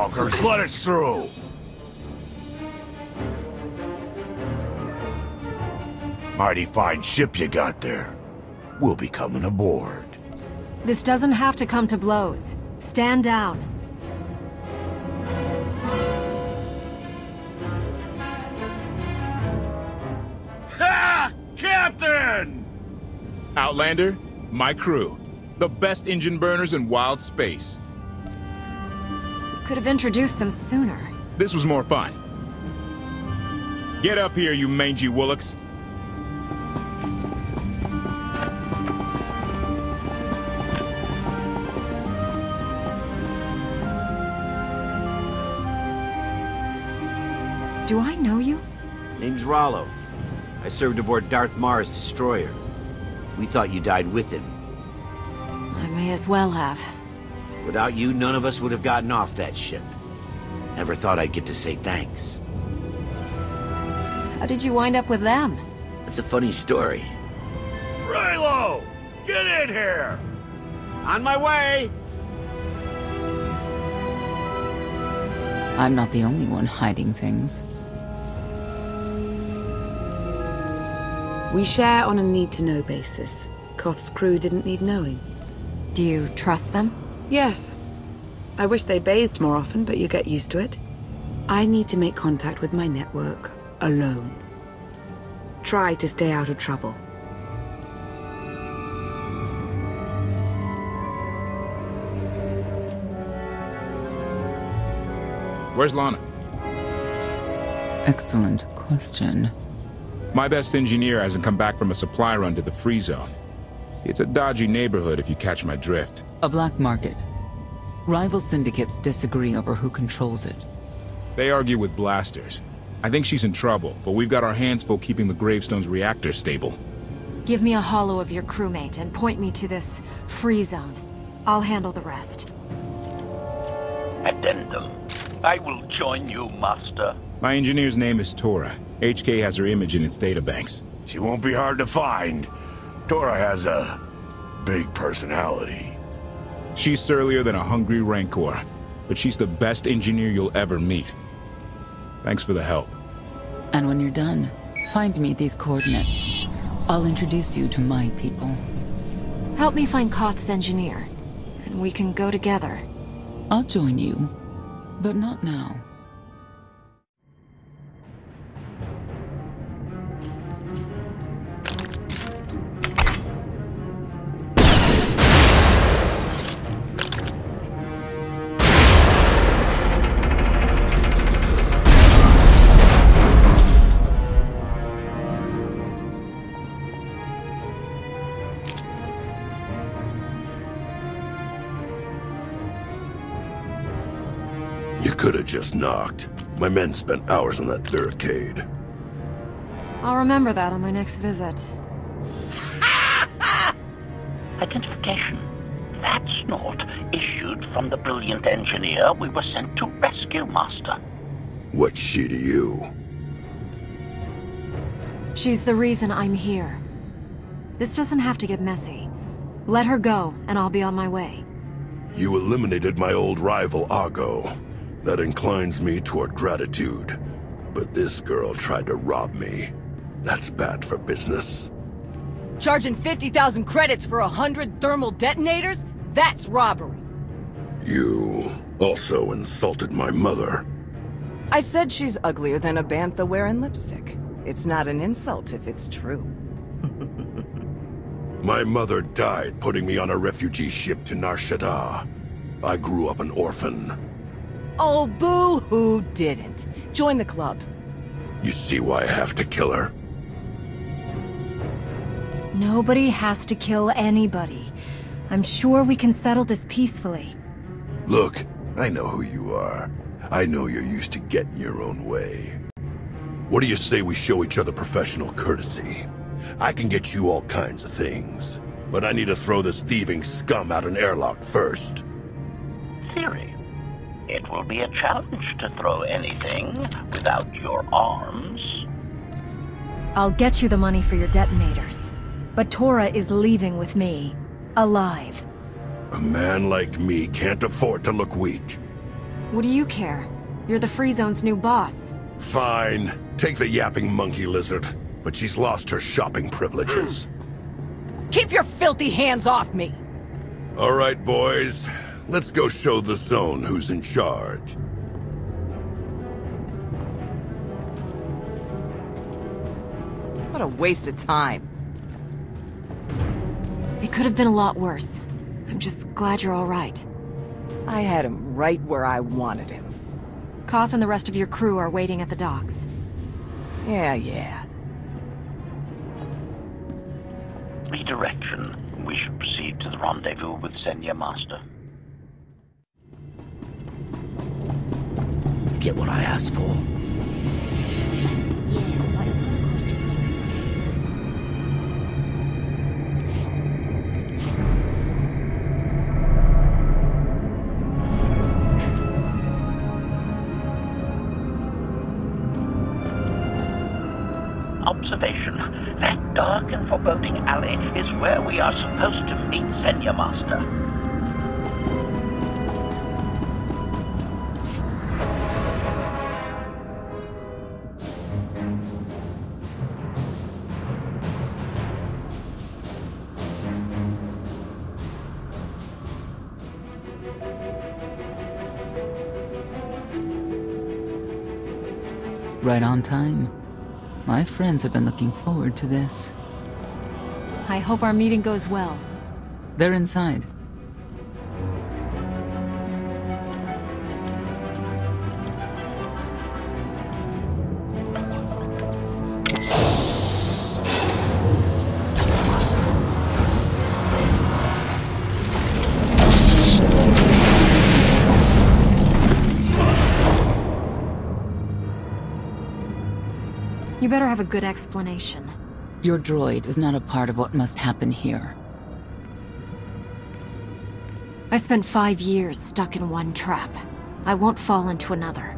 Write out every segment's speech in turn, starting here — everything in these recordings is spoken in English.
walkers, let us through! Mighty fine ship you got there. We'll be coming aboard. This doesn't have to come to blows. Stand down. Ha! Captain! Outlander, my crew. The best engine burners in wild space. Could have introduced them sooner. This was more fun. Get up here, you mangy woolocks. Do I know you? Name's Rollo. I served aboard Darth Marr's destroyer. We thought you died with him. I may as well have. Without you, none of us would have gotten off that ship. Never thought I'd get to say thanks. How did you wind up with them? That's a funny story. Raylo! Get in here! On my way! I'm not the only one hiding things. We share on a need-to-know basis. Koth's crew didn't need knowing. Do you trust them? Yes. I wish they bathed more often, but you get used to it. I need to make contact with my network, alone. Try to stay out of trouble. Where's Lana? Excellent question. My best engineer hasn't come back from a supply run to the free zone. It's a dodgy neighborhood if you catch my drift. A black market. Rival syndicates disagree over who controls it. They argue with blasters. I think she's in trouble, but we've got our hands full keeping the Gravestone's reactor stable. Give me a holo of your crewmate and point me to this free zone. I'll handle the rest. Addendum. I will join you, Master. My engineer's name is Tora. HK has her image in its databanks. She won't be hard to find. Tora has a big personality. She's surlier than a hungry rancor, but she's the best engineer you'll ever meet. Thanks for the help. And when you're done, find me at these coordinates. I'll introduce you to my people. Help me find Koth's engineer, and we can go together. I'll join you, but not now. You could have just knocked. My men spent hours on that barricade. I'll remember that on my next visit. Identification. That's not issued from the brilliant engineer we were sent to rescue, Master. What's she to you? She's the reason I'm here. This doesn't have to get messy. Let her go, and I'll be on my way. You eliminated my old rival, Argo. That inclines me toward gratitude. But this girl tried to rob me. That's bad for business. Charging 50,000 credits for 100 thermal detonators? That's robbery. You also insulted my mother. I said she's uglier than a bantha wearing lipstick. It's not an insult if it's true. My mother died putting me on a refugee ship to Nar Shaddaa. I grew up an orphan. Oh, boo-hoo didn't. Join the club. You see why I have to kill her? Nobody has to kill anybody. I'm sure we can settle this peacefully. Look, I know who you are. I know you're used to getting your own way. What do you say we show each other professional courtesy? I can get you all kinds of things, but I need to throw this thieving scum out an airlock first. Theory. It will be a challenge to throw anything without your arms. I'll get you the money for your detonators. But Tora is leaving with me. Alive. A man like me can't afford to look weak. What do you care? You're the Free Zone's new boss. Fine. Take the yapping monkey lizard. But she's lost her shopping privileges. Keep your filthy hands off me! All right, boys. Let's go show the Zone who's in charge. What a waste of time. It could have been a lot worse. I'm just glad you're all right. I had him right where I wanted him. Koth and the rest of your crew are waiting at the docks. Yeah. Redirection. We should proceed to the rendezvous with Senya Master. You get what I asked for? Yeah, what is it gonna cost you next? Observation. That dark and foreboding alley is where we are supposed to meet Senya Master. Right on time. My friends have been looking forward to this. I hope our meeting goes well. They're inside. You better have a good explanation. Your droid is not a part of what must happen here. I spent 5 years stuck in one trap. I won't fall into another.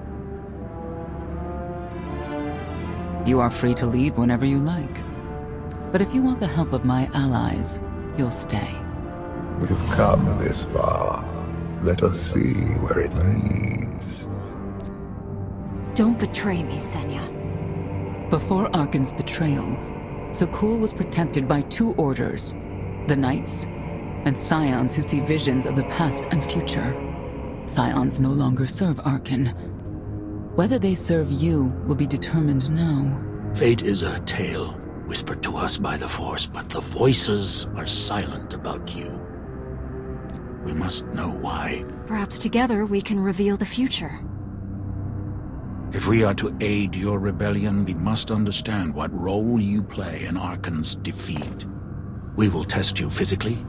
You are free to leave whenever you like. But if you want the help of my allies, you'll stay. We've come this far. Let us see where it leads. Don't betray me, Senya. Before Arkan's betrayal, Zakul was protected by 2 orders, the Knights, and Scions who see visions of the past and future. Scions no longer serve Arkan. Whether they serve you will be determined now. Fate is a tale whispered to us by the Force, but the voices are silent about you. We must know why. Perhaps together we can reveal the future. If we are to aid your rebellion, we must understand what role you play in Arkan's defeat. We will test you physically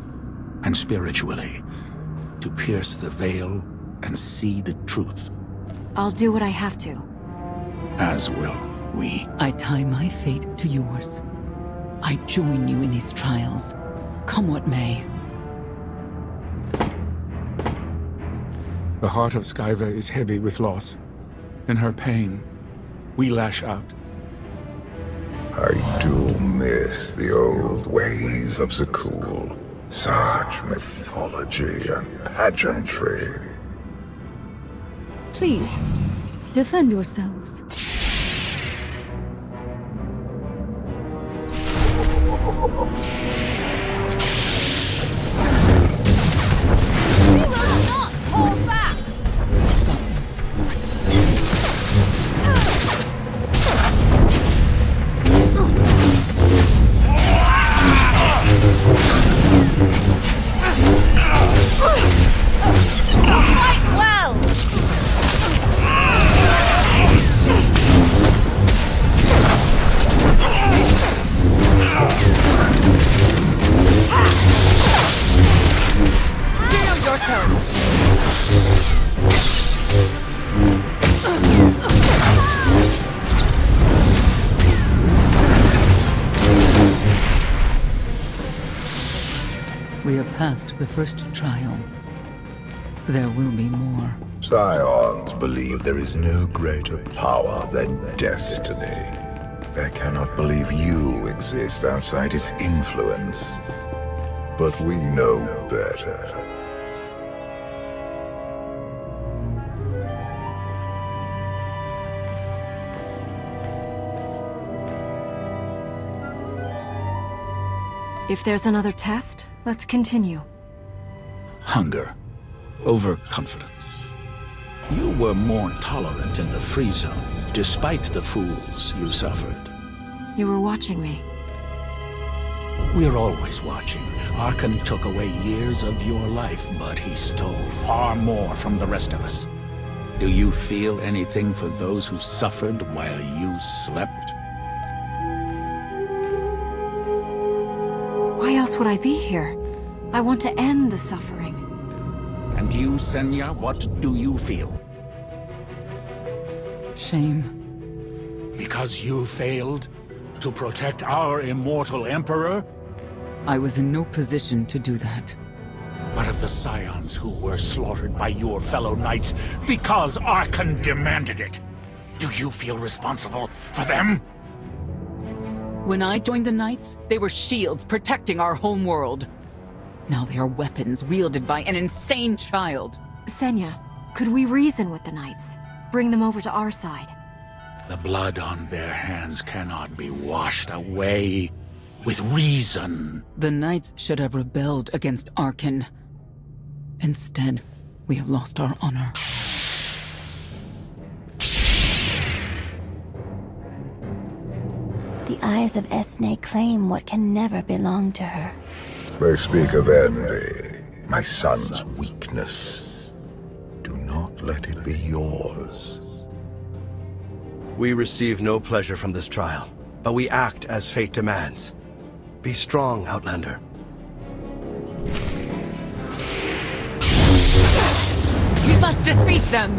and spiritually to pierce the veil and see the truth. I'll do what I have to. As will we. I tie my fate to yours. I join you in these trials, come what may. The heart of Skyva is heavy with loss. In her pain, we lash out. I do miss the old ways of Zakul. Such mythology and pageantry. Please, defend yourselves. We will not hold back! Fight well! Steel yourself! We have passed the first trial. There will be more. Scions believe there is no greater power than destiny. They cannot believe you exist outside its influence. But we know better. If there's another test, let's continue. Hunger. Overconfidence. You were more tolerant in the free zone, despite the fools you suffered. You were watching me. We're always watching. Arkan took away years of your life, but he stole far more from the rest of us. Do you feel anything for those who suffered while you slept? Why else would I be here? I want to end the suffering. And you, Senya, what do you feel? Shame. Because you failed to protect our immortal Emperor? I was in no position to do that. What of the Scions who were slaughtered by your fellow knights because Arkan demanded it? Do you feel responsible for them? When I joined the Knights, they were shields protecting our homeworld. Now they are weapons wielded by an insane child. Senya, could we reason with the Knights? Bring them over to our side. The blood on their hands cannot be washed away with reason. The Knights should have rebelled against Arkan. Instead, we have lost our honor. The eyes of Esne claim what can never belong to her. They speak of envy, my son's weakness. Do not let it be yours. We receive no pleasure from this trial, but we act as fate demands. Be strong, Outlander. We must defeat them!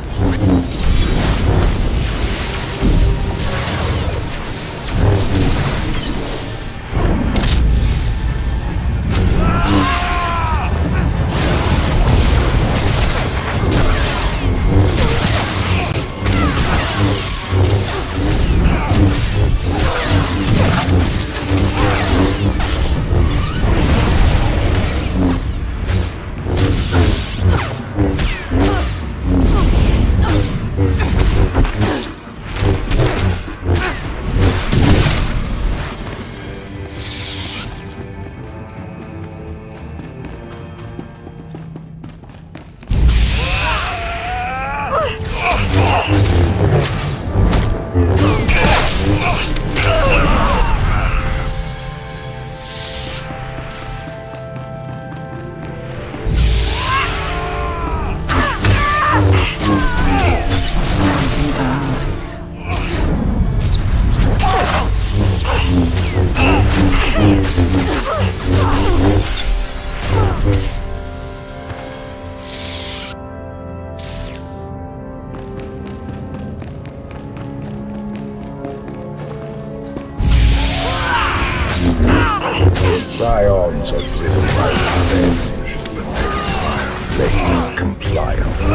Scions are driven by revenge, but they require faith, compliance.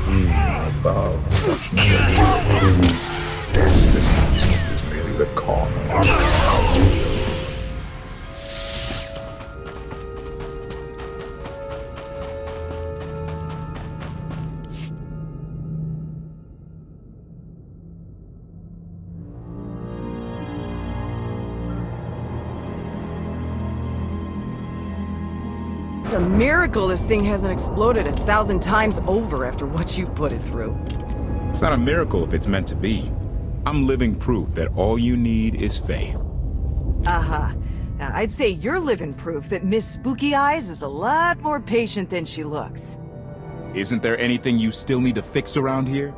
We are above such neglect. Destiny is merely the common of our will. It's a miracle this thing hasn't exploded 1,000 times over after what you put it through. It's not a miracle if it's meant to be. I'm living proof that all you need is faith. Now, I'd say you're living proof that Miss Spooky Eyes is a lot more patient than she looks. Isn't there anything you still need to fix around here?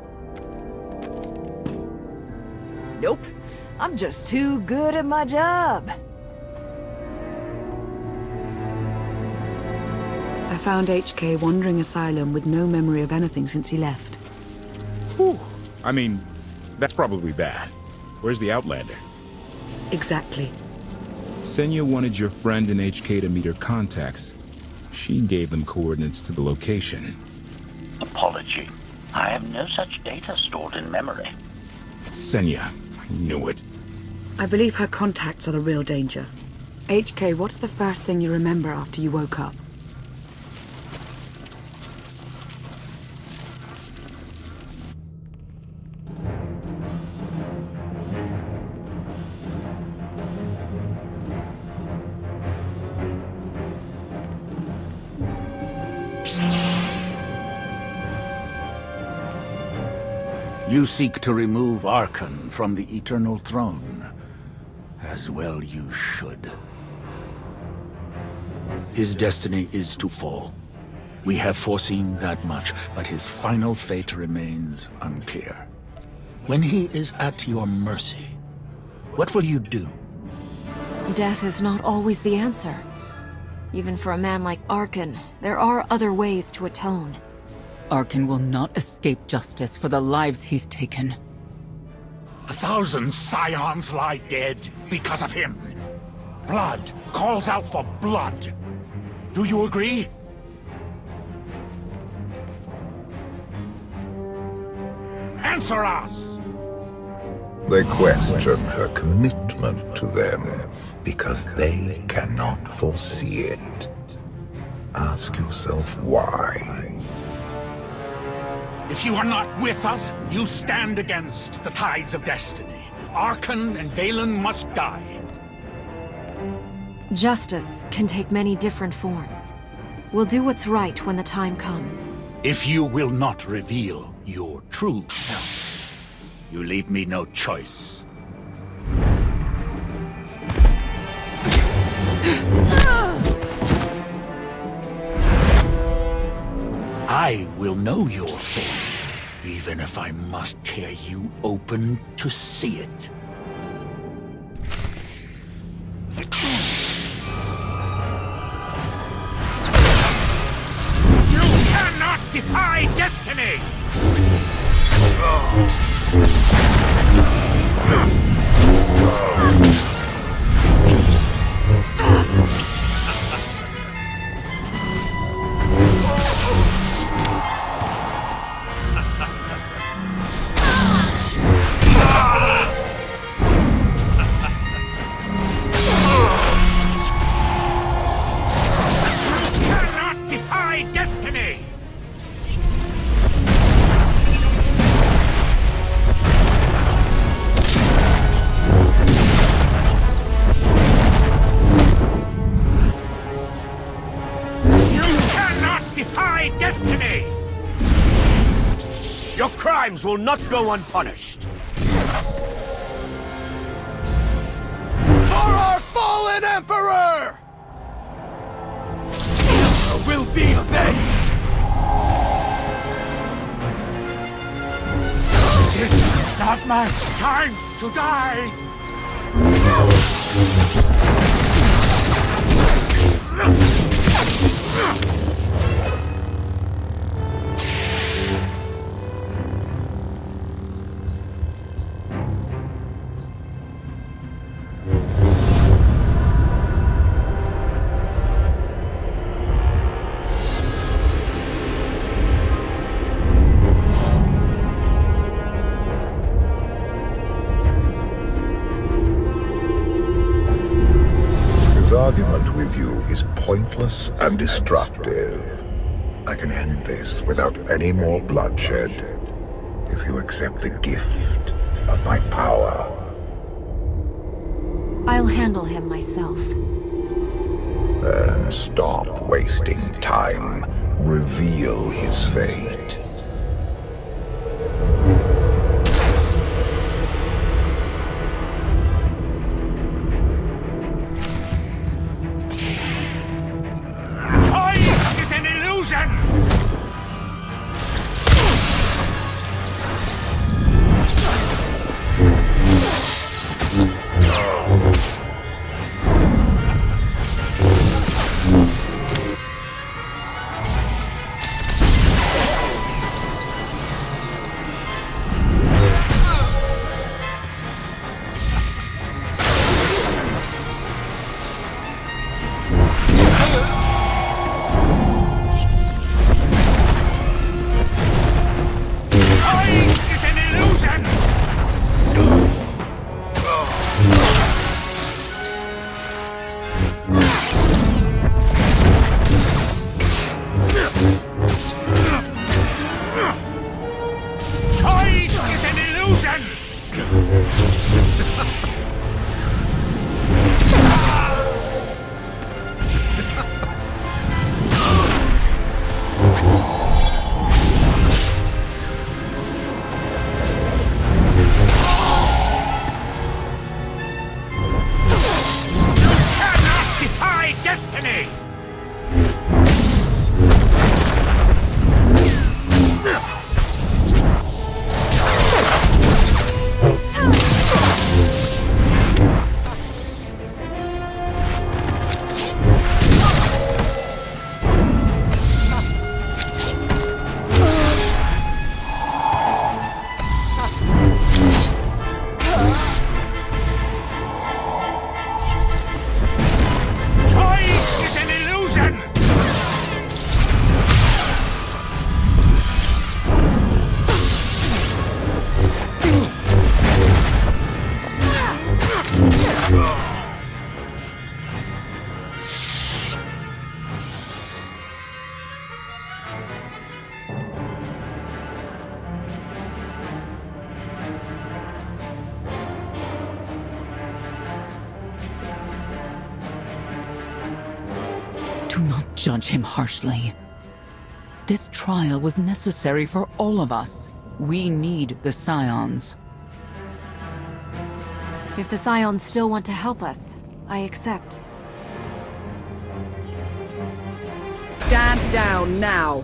Nope. I'm just too good at my job. I found HK wandering asylum with no memory of anything since he left. Whew. I mean, that's probably bad. Where's the Outlander? Exactly. Senya wanted your friend in HK to meet her contacts. She gave them coordinates to the location. Apology. I have no such data stored in memory. Senya, I knew it. I believe her contacts are the real danger. HK, what's the first thing you remember after you woke up? You seek to remove Archon from the Eternal Throne. As well you should. His destiny is to fall. We have foreseen that much, but his final fate remains unclear. When he is at your mercy, what will you do? Death is not always the answer. Even for a man like Archon, there are other ways to atone. Archon will not escape justice for the lives he's taken. 1,000 scions lie dead because of him. Blood calls out for blood. Do you agree? Answer us! They question her commitment to them because they cannot foresee it. Ask yourself why. If you are not with us, you stand against the tides of destiny. Archon and Valen must die. Justice can take many different forms. We'll do what's right when the time comes. If you will not reveal your true self, you leave me no choice. I will know your fate, even if I must tear you open to see it. You cannot defy destiny! Destiny! Your crimes will not go unpunished. For our fallen Emperor! Will be avenged! It is not my time to die! His argument with you is pointless and destructive. I can end this without any more bloodshed if you accept the gift of my power. I'll handle him myself. Then stop wasting time. Reveal his fate. Choice is an illusion! Defy destiny! Do not judge him harshly. This trial was necessary for all of us. We need the Scions. If the Scions still want to help us, I accept. Stand down now.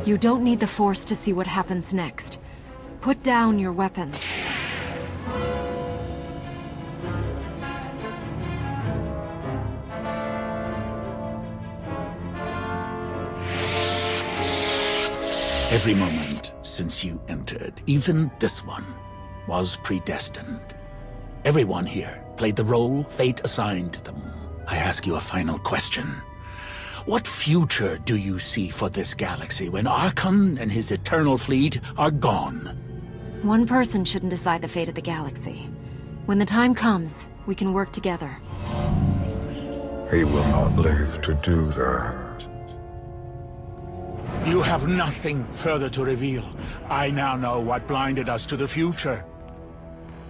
You don't need the Force to see what happens next. Put down your weapons. Every moment since you entered, even this one, was predestined. Everyone here played the role fate assigned them. I ask you a final question. What future do you see for this galaxy when Archon and his eternal fleet are gone? One person shouldn't decide the fate of the galaxy. When the time comes, we can work together. He will not live to do that. You have nothing further to reveal. I now know what blinded us to the future.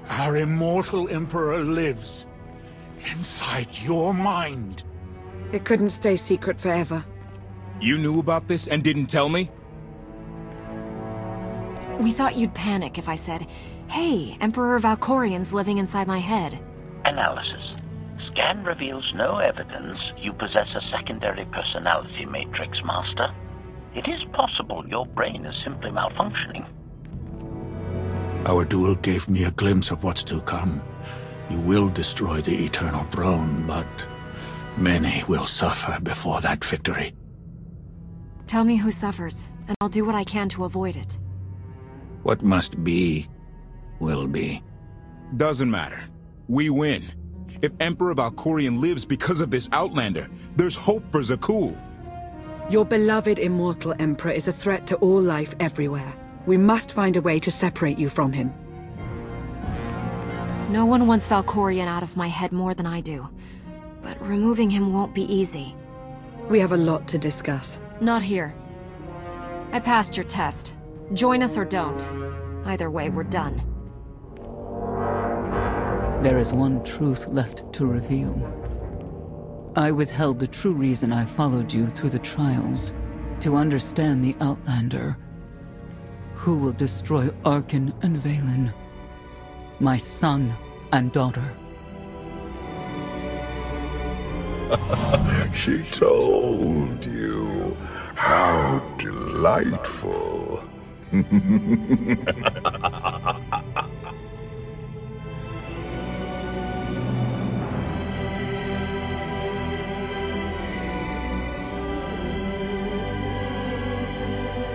Our immortal Emperor lives inside your mind. It couldn't stay secret forever. You knew about this and didn't tell me? We thought you'd panic if I said, hey, Emperor Valkorian's living inside my head. Analysis. Scan reveals no evidence you possess a secondary personality matrix, Master. It is possible your brain is simply malfunctioning. Our duel gave me a glimpse of what's to come. You will destroy the Eternal Throne, but many will suffer before that victory. Tell me who suffers, and I'll do what I can to avoid it. What must be, will be. Doesn't matter. We win. If Emperor Valkorian lives because of this Outlander, there's hope for Zakul. Your beloved immortal Emperor is a threat to all life everywhere. We must find a way to separate you from him. No one wants Valkorian out of my head more than I do. But removing him won't be easy. We have a lot to discuss. Not here. I passed your test. Join us or don't. Either way, we're done. There is one truth left to reveal. I withheld the true reason I followed you through the trials, to understand the Outlander. Who will destroy Arkin and Valen? My son and daughter. She told you. How delightful.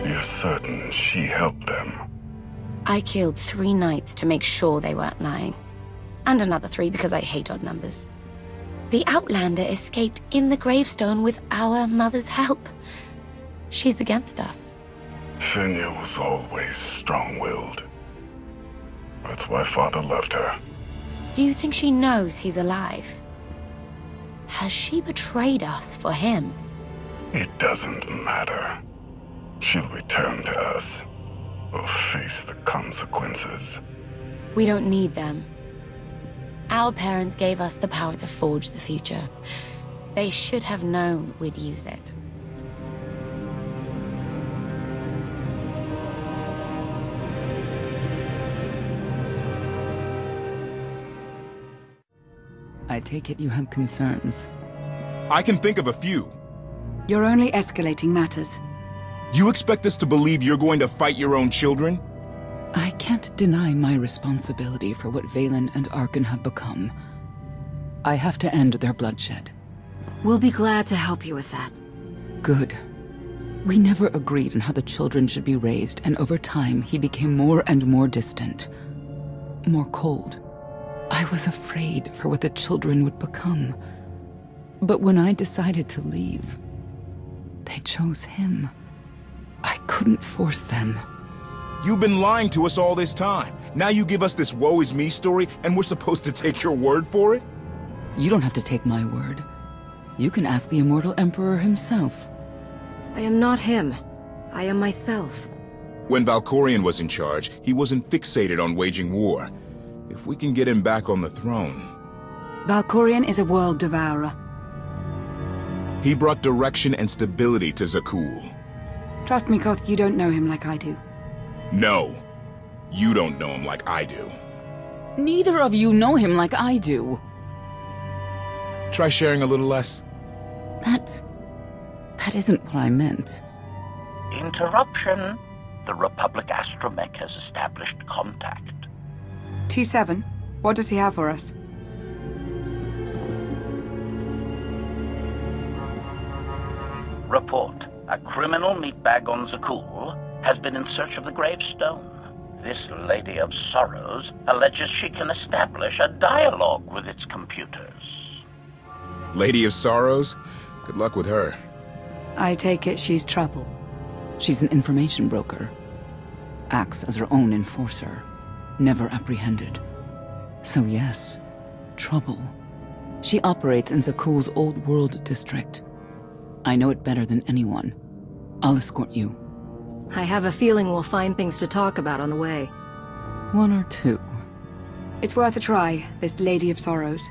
You're certain she helped them? I killed 3 knights to make sure they weren't lying. And another 3 because I hate odd numbers. The Outlander escaped in the gravestone with our mother's help. She's against us. Senya was always strong-willed. That's why Father left her. Do you think she knows he's alive? Has she betrayed us for him? It doesn't matter. She'll return to us, or face the consequences. We don't need them. Our parents gave us the power to forge the future. They should have known we'd use it. I take it you have concerns. I can think of a few. You're only escalating matters. You expect us to believe you're going to fight your own children? I can't deny my responsibility for what Valen and Arkan have become. I have to end their bloodshed. We'll be glad to help you with that. Good. We never agreed on how the children should be raised, and over time he became more and more distant. More cold. I was afraid for what the children would become. But when I decided to leave, they chose him. I couldn't force them. You've been lying to us all this time. Now you give us this woe is me story, and we're supposed to take your word for it? You don't have to take my word. You can ask the Immortal Emperor himself. I am not him. I am myself. When Valkorion was in charge, he wasn't fixated on waging war. If we can get him back on the throne... Valkorion is a world devourer. He brought direction and stability to Zakul. Trust me, Koth, you don't know him like I do. No. You don't know him like I do. Neither of you know him like I do. Try sharing a little less. That isn't what I meant. Interruption. The Republic astromech has established contact. T7, what does he have for us? Report. A criminal meatbag on Zakul has been in search of the gravestone. This Lady of Sorrows alleges she can establish a dialogue with its computers. Lady of Sorrows? Good luck with her. I take it she's trouble. She's an information broker. Acts as her own enforcer. Never apprehended. So yes, trouble. She operates in Zakul's Old World district. I know it better than anyone. I'll escort you. I have a feeling we'll find things to talk about on the way. One or two. It's worth a try, this Lady of Sorrows.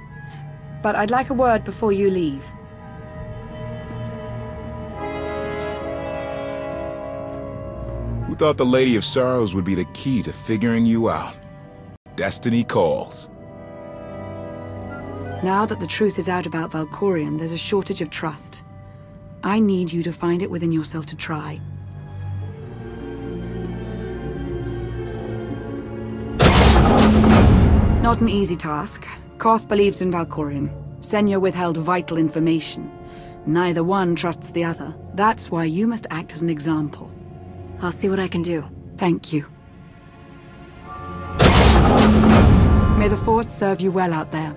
But I'd like a word before you leave. Who thought the Lady of Sorrows would be the key to figuring you out? Destiny calls. Now that the truth is out about Valkorion, there's a shortage of trust. I need you to find it within yourself to try. Not an easy task. Koth believes in Valkorion. Senya withheld vital information. Neither one trusts the other. That's why you must act as an example. I'll see what I can do. Thank you. May the Force serve you well out there.